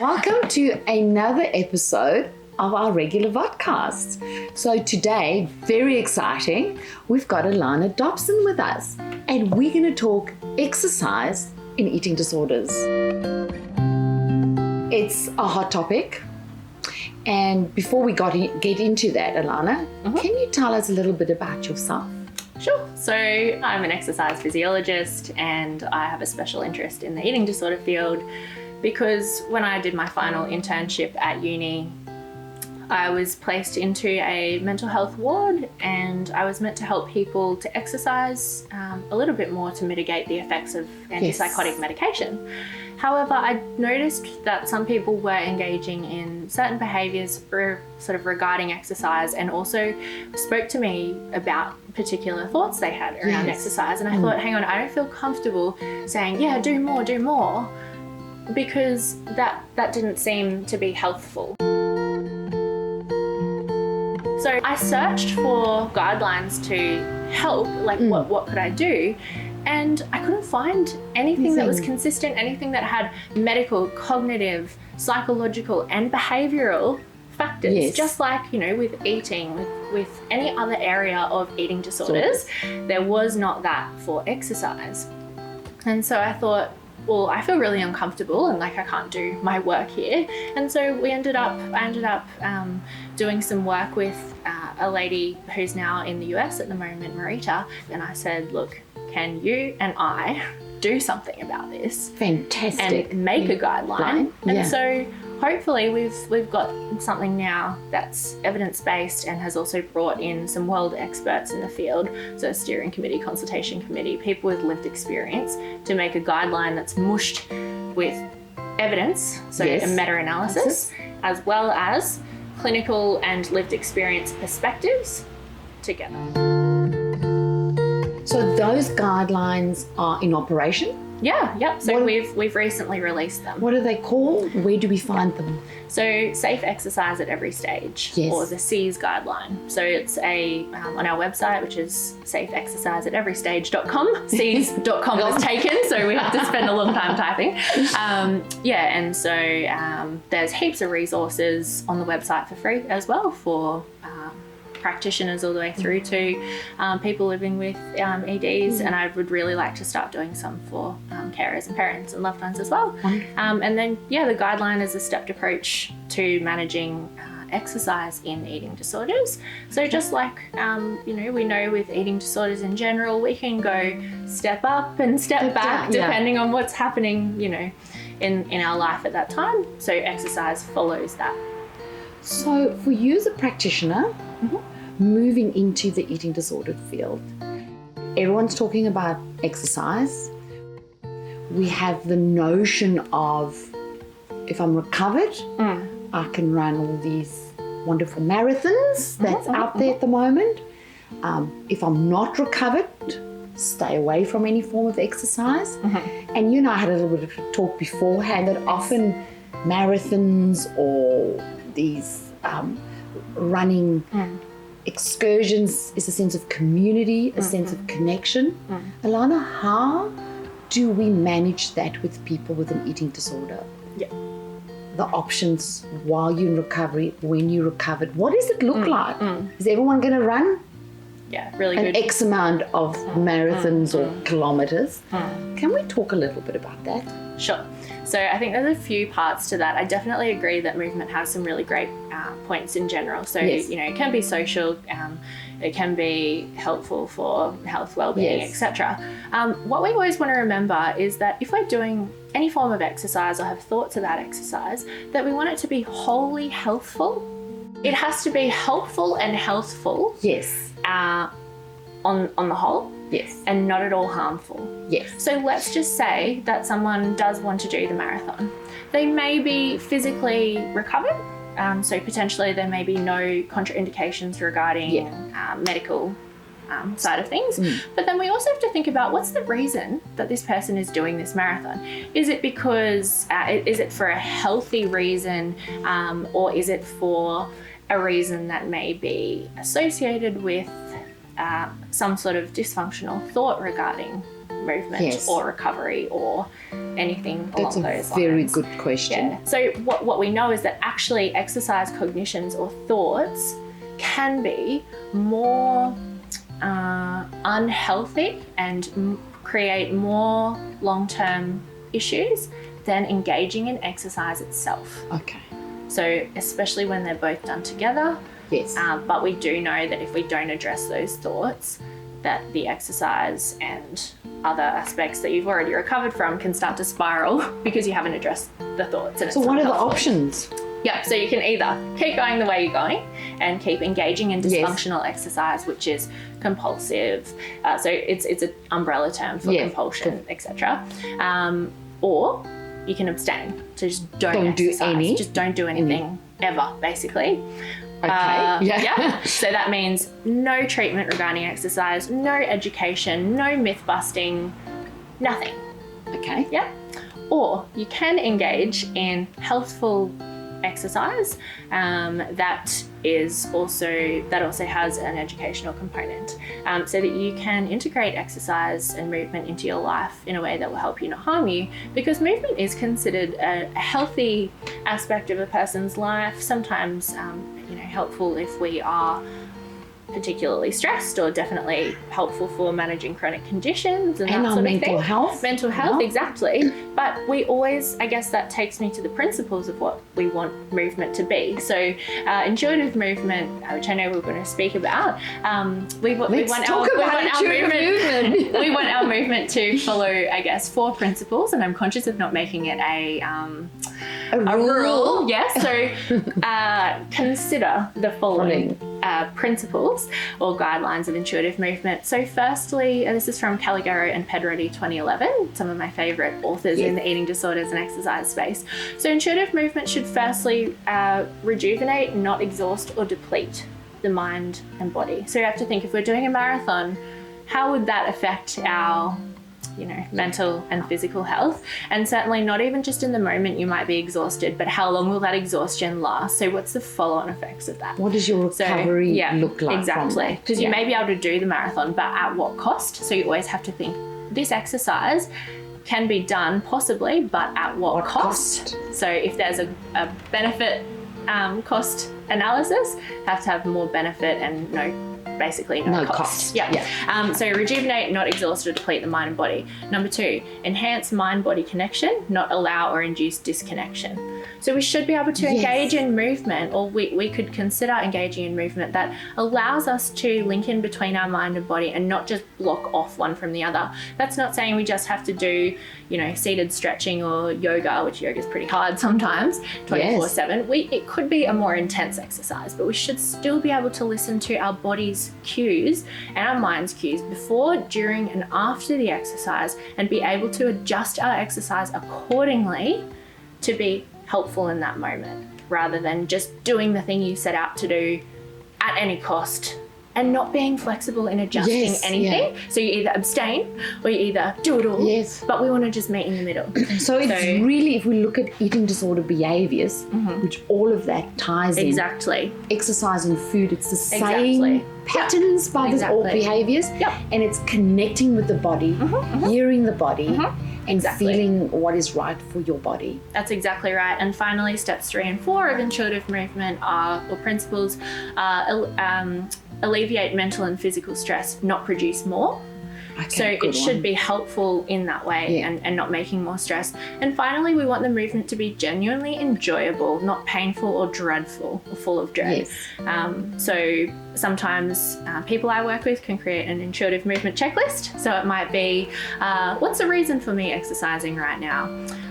Welcome to another episode of our regular Vodcast. So today, very exciting, we've got Alanah Dobinson with us and we're going to talk exercise in eating disorders. It's a hot topic, and before we get into that, Ilana, can you tell us a little bit about yourself? Sure. So I'm an exercise physiologist and I have a special interest in the eating disorder field because when I did my final internship at uni, I was placed into a mental health ward and I was meant to help people to exercise a little bit more to mitigate the effects of antipsychotic medication. However, I noticed that some people were engaging in certain behaviours sort of regarding exercise and also spoke to me about particular thoughts they had around exercise. And I thought, hang on, I don't feel comfortable saying, yeah, do more, because that didn't seem to be healthful. So I searched for guidelines to help, like what could I do? And I couldn't find anything that was consistent, anything that had medical, cognitive, psychological and behavioural factors. Yes. Just like, with eating, with any other area of eating disorders, there was not that for exercise. And so I thought, well, I feel really uncomfortable and like I can't do my work here. And so I ended up doing some work with a lady who's now in the US at the moment, Marita. And I said, look, can you and I do something about this? Fantastic. And make a guideline. And so hopefully we've got something now that's evidence-based and has also brought in some world experts in the field, so a steering committee, consultation committee, people with lived experience, to make a guideline that's mushed with evidence, so a meta-analysis, as well as clinical and lived experience perspectives together. So those guidelines are in operation? Yeah. So we've recently released them. What are they called? Where do we find them? So Safe Exercise at Every Stage, or the SEAS guideline. So it's on our website, which is safeexerciseateverystage.com. SEAS.com was taken, so we have to spend a long time typing. And so there's heaps of resources on the website for free as well for practitioners all the way through to people living with EDs, and I would really like to start doing some for carers and parents and loved ones as well. And then the guideline is a stepped approach to managing exercise in eating disorders. So just like we know with eating disorders in general, we can go step up and step back depending on what's happening in our life at that time. So exercise follows that. So for you as a practitioner, moving into the eating disorder field, everyone's talking about exercise. We have the notion of, if I'm recovered, I can run all these wonderful marathons that's out there at the moment. If I'm not recovered, stay away from any form of exercise. And you and I had a little bit of a talk beforehand that often marathons or these running excursions is a sense of community, a sense of connection. Ilana, how do we manage that with people with an eating disorder? The options while you're in recovery, when you recovered, what does it look like? Is everyone going to run? Really good. An X amount of marathons or kilometres. Can we talk a little bit about that? Sure. So I think there's a few parts to that. I definitely agree that movement has some really great points in general. So, it can be social, it can be helpful for health, well-being, etc. What we always want to remember is that if we're doing any form of exercise or have thoughts about exercise, that we want it to be wholly healthful. It has to be helpful and healthful. On the whole. And not at all harmful. So let's just say that someone does want to do the marathon. They may be physically recovered, so potentially there may be no contraindications regarding medical side of things. But then we also have to think about, what's the reason that this person is doing this marathon? Is it because, is it for a healthy reason, or is it for a reason that may be associated with some sort of dysfunctional thought regarding movement or recovery or anything along those lines. That's a very good question. Yeah. So what we know is that actually exercise cognitions or thoughts can be more unhealthy and create more long-term issues than engaging in exercise itself. Okay. So especially when they're both done together. Yes. But we do know that if we don't address those thoughts, that the exercise and other aspects that you've already recovered from can start to spiral because you haven't addressed the thoughts. And so what are the options? Yeah, so you can either keep going the way you're going and keep engaging in dysfunctional exercise, which is compulsive. So it's an umbrella term for compulsion, etc. Or you can abstain. So just don't exercise. Just don't do anything ever, basically. Okay. So that means no treatment regarding exercise, no education, no myth busting, nothing. Okay. Yeah. Or you can engage in healthful exercise that also has an educational component, so that you can integrate exercise and movement into your life in a way that will help you, not harm you, because movement is considered a healthy aspect of a person's life, sometimes helpful if we are particularly stressed, or definitely helpful for managing chronic conditions and that sort of thing. Mental health, exactly. But we always, I guess that takes me to the principles of what we want movement to be. So intuitive movement, which I know we're going to speak about, we want our movement to follow, I guess, 4 principles, and I'm conscious of not making it a rule. Yes. So consider the following principles or guidelines of intuitive movement. So firstly, this is from Calligaro and Pedretti 2011, some of my favorite authors in the eating disorders and exercise space. So intuitive movement should firstly rejuvenate, not exhaust or deplete the mind and body. So you have to think, if we're doing a marathon, how would that affect our mental and physical health? And certainly not even just in the moment you might be exhausted, but how long will that exhaustion last? So what's the follow-on effects of that? What does your recovery look like? Exactly. Because you may be able to do the marathon, but at what cost? So you always have to think, this exercise can be done possibly, but at what cost? So if there's a benefit cost analysis, have to have more benefit and no cost. Yeah. So rejuvenate, not exhaust or deplete the mind and body. Number 2, enhance mind-body connection, not allow or induce disconnection. So we should be able to engage in movement, or we could consider engaging in movement that allows us to link in between our mind and body and not just block off one from the other. That's not saying we just have to do, seated stretching or yoga, which yoga is pretty hard sometimes, 24/7. It could be a more intense exercise, but we should still be able to listen to our body's cues and our mind's cues before, during and after the exercise, and be able to adjust our exercise accordingly to be helpful in that moment, rather than just doing the thing you set out to do at any cost and not being flexible in adjusting anything. So you either abstain or you either do it all, but we want to just meet in the middle. So it's really, if we look at eating disorder behaviours, which all of that ties in. Exercise and food, it's the same patterns by all behaviours, and it's connecting with the body, hearing the body, and feeling what is right for your body. That's exactly right. And finally, steps 3 and 4 of intuitive movement or principles alleviate mental and physical stress, not produce more. So it should be helpful in that way and not making more stress. And finally, we want the movement to be genuinely enjoyable, not painful or dreadful or full of dread. So sometimes people I work with can create an intuitive movement checklist. So it might be, what's the reason for me exercising right now?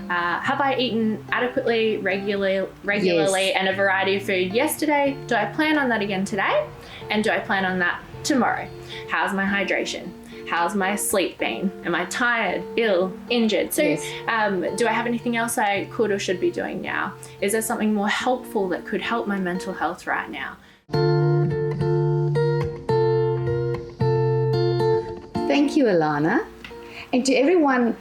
Have I eaten adequately, regularly and a variety of food yesterday? Do I plan on that again today? And do I plan on that tomorrow? How's my hydration? How's my sleep been? Am I tired, ill, injured? So do I have anything else I could or should be doing now? Is there something more helpful that could help my mental health right now? Thank you, Ilana. And to everyone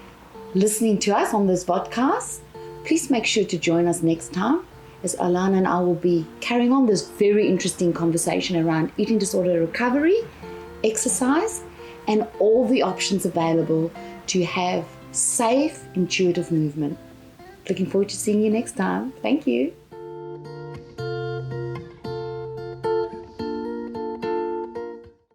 listening to us on this podcast, please make sure to join us next time, as Alanah and I will be carrying on this very interesting conversation around eating disorder recovery, exercise, and all the options available to have safe, intuitive movement. Looking forward to seeing you next time. Thank you.